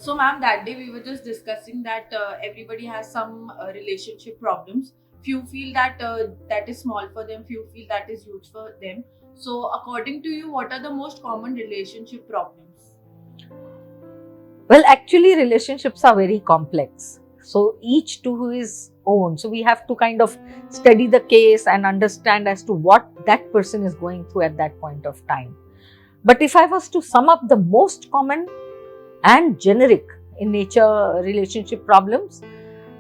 So, ma'am, that day we were just discussing that everybody has some relationship problems. Few feel that that is small for them, few feel that is huge for them. So, according to you, what are the most common relationship problems? Well, actually, relationships are very complex. So each to his own. So we have to kind of study the case and understand as to what that person is going through at that point of time. But if I was to sum up the most common and generic in nature relationship problems,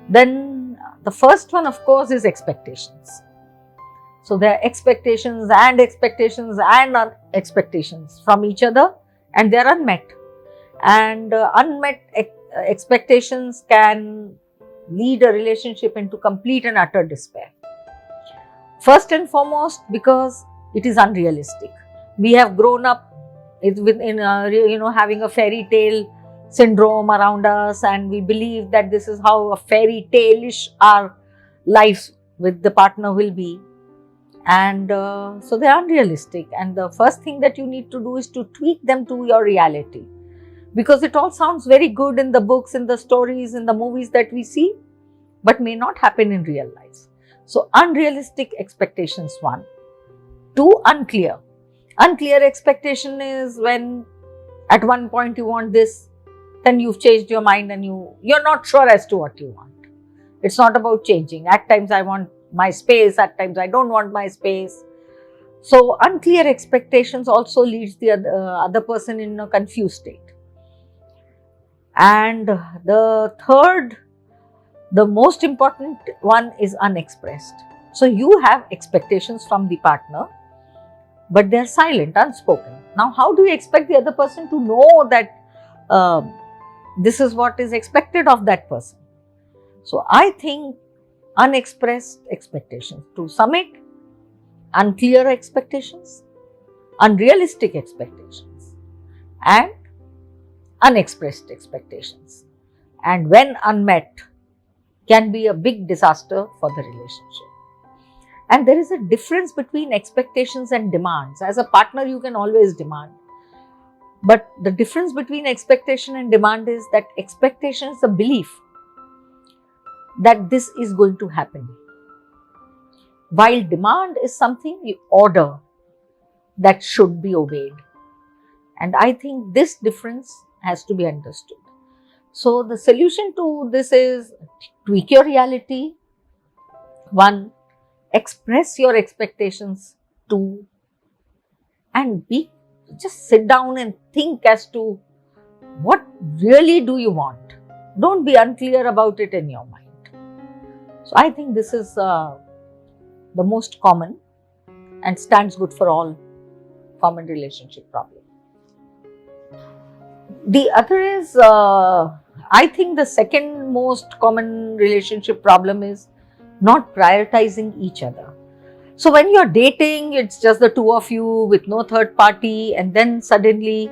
then the first one, of course, is expectations. So there are expectations and expectations from each other, and they are unmet. And unmet expectations can lead a relationship into complete and utter despair. First and foremost, because it is unrealistic. We have grown up having a fairy tale syndrome around us, and we believe that this is how a fairy tale-ish our lives with the partner will be. And so they are unrealistic. And the first thing that you need to do is to tweak them to your reality, because it all sounds very good in the books, in the stories, in the movies that we see, but may not happen in real life. So unrealistic expectations, one. Two, unclear. Unclear expectation is when at one point you want this, then you've changed your mind and you're not sure as to what you want. It's not about changing. At times I want my space, at times I don't want my space. So unclear expectations also leads the other person in a confused state. And the third, the most important one, is unexpressed. So you have expectations from the partner, but they're silent, unspoken. Now, how do you expect the other person to know that this is what is expected of that person? So I think unexpressed expectations. To sum it, unclear expectations, unrealistic expectations, and unexpressed expectations. And when unmet, can be a big disaster for the relationship. And there is a difference between expectations and demands. As a partner, you can always demand. But the difference between expectation and demand is that expectation is the belief that this is going to happen, while demand is something you order that should be obeyed. And I think this difference has to be understood. So the solution to this is tweak your reality. One, express your expectations. Two, and just sit down and think as to what really do you want. Don't be unclear about it in your mind. So I think this is the most common and stands good for all common relationship problems. The other is, I think the second most common relationship problem is not prioritizing each other. So when you're dating, it's just the two of you with no third party, and then suddenly,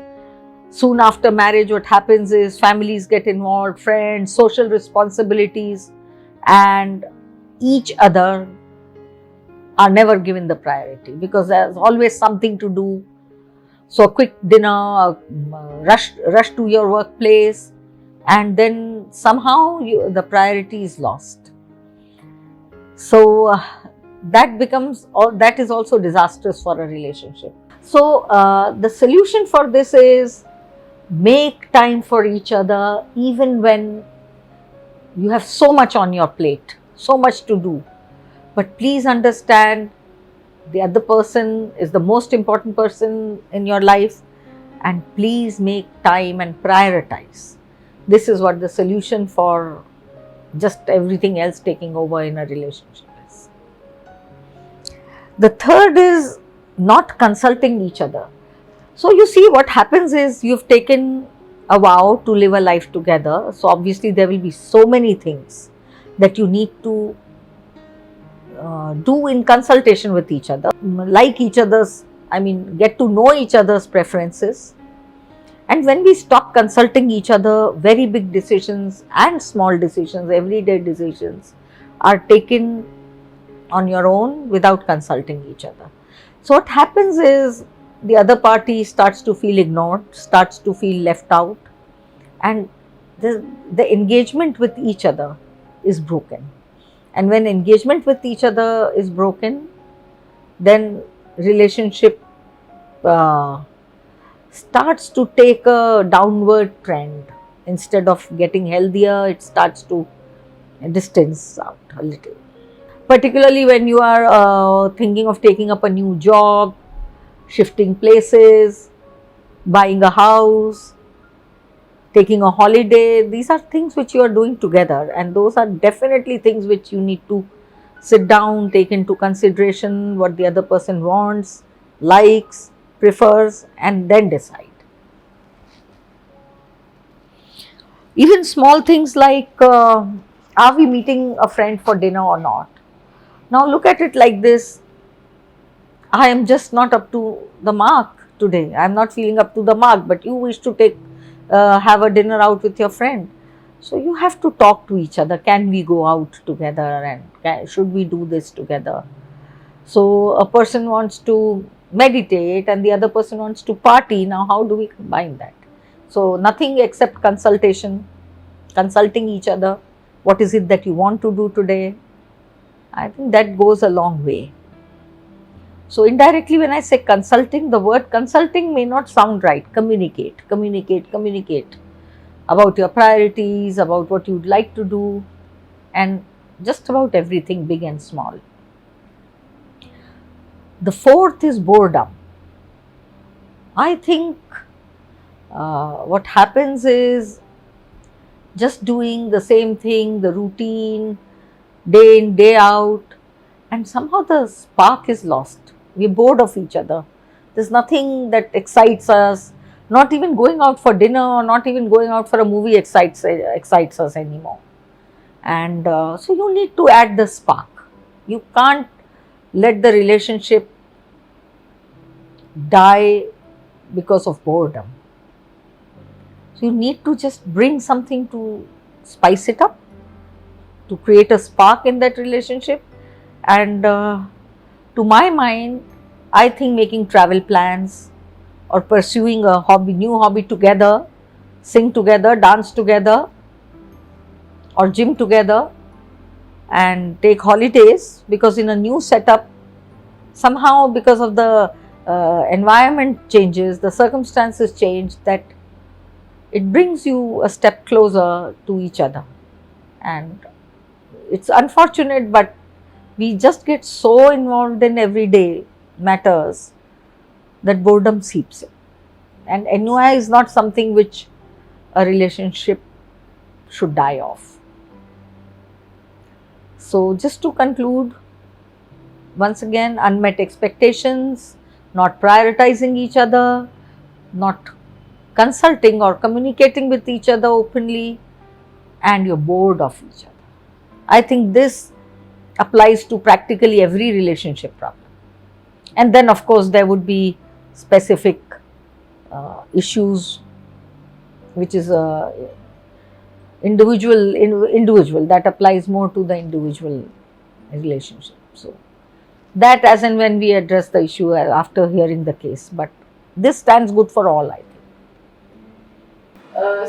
soon after marriage, what happens is families get involved, friends, social responsibilities, and each other are never given the priority because there's always something to do. So a quick dinner, rush to your workplace, and then somehow the priority is lost. So that is also disastrous for a relationship. So the solution for this is make time for each other, even when you have so much on your plate, so much to do. But please understand, the other person is the most important person in your life, and please make time and prioritize. This is what the solution for just everything else taking over in a relationship is. The third is not consulting each other. So you see, what happens is you've taken a vow to live a life together. So obviously there will be so many things that you need to do in consultation with each other, like each other's, get to know each other's preferences. And when we stop consulting each other, very big decisions and small decisions, everyday decisions, are taken on your own without consulting each other. So what happens is the other party starts to feel ignored, starts to feel left out, and the engagement with each other is broken. And when engagement with each other is broken, then relationship uh, starts to take a downward trend. Instead of getting healthier, it starts to distance out a little. Particularly when you are thinking of taking up a new job, shifting places, buying a house, taking a holiday, these are things which you are doing together, and those are definitely things which you need to sit down, take into consideration what the other person wants, likes, prefers, and then decide. Even small things like are we meeting a friend for dinner or not? Now look at it like this: I am just not up to the mark today. I am not feeling up to the mark, but you wish to have a dinner out with your friend. So you have to talk to each other. Can we go out together, and should we do this together? So a person wants to meditate and the other person wants to party. Now how do we combine that? So nothing except consultation, consulting each other. What is it that you want to do today? I think that goes a long way. So indirectly, when I say consulting, the word consulting may not sound right. Communicate, communicate, communicate about your priorities, about what you'd like to do, and just about everything, big and small. The fourth is boredom. I think what happens is just doing the same thing, the routine, day in, day out, and somehow the spark is lost. We're bored of each other. There's nothing that excites us. Not even going out for dinner or not even going out for a movie excites us anymore. And so you need to add the spark. You can't let the relationship die because of boredom. So you need to just bring something to spice it up, to create a spark in that relationship. And to my mind, I think making travel plans or pursuing a new hobby together, sing together, dance together, or gym together, and take holidays, because in a new setup, somehow because of the environment changes, the circumstances change, that it brings you a step closer to each other. And it's unfortunate, but we just get so involved in everyday matters that boredom seeps in. And ennui is not something which a relationship should die off. So, just to conclude, once again, unmet expectations, not prioritizing each other, not consulting or communicating with each other openly, and you're bored of each other. I think this applies to practically every relationship problem. And then, of course, there would be specific issues, which is individual that applies more to the individual relationship. So that, as and when we address the issue after hearing the case, but this stands good for all, I think.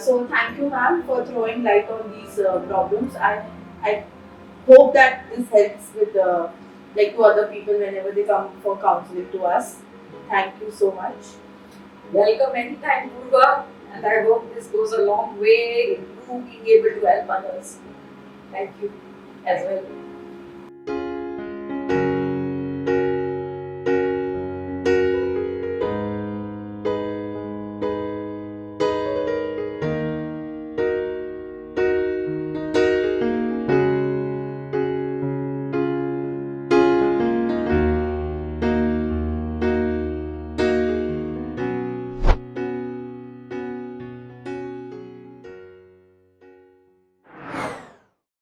So thank you, ma'am, for throwing light on these problems. I hope that this helps with like to other people whenever they come for counseling to us. Thank you so much. Welcome anytime, Purva, and I hope this goes a long way in you being able to help others. Thank you as well.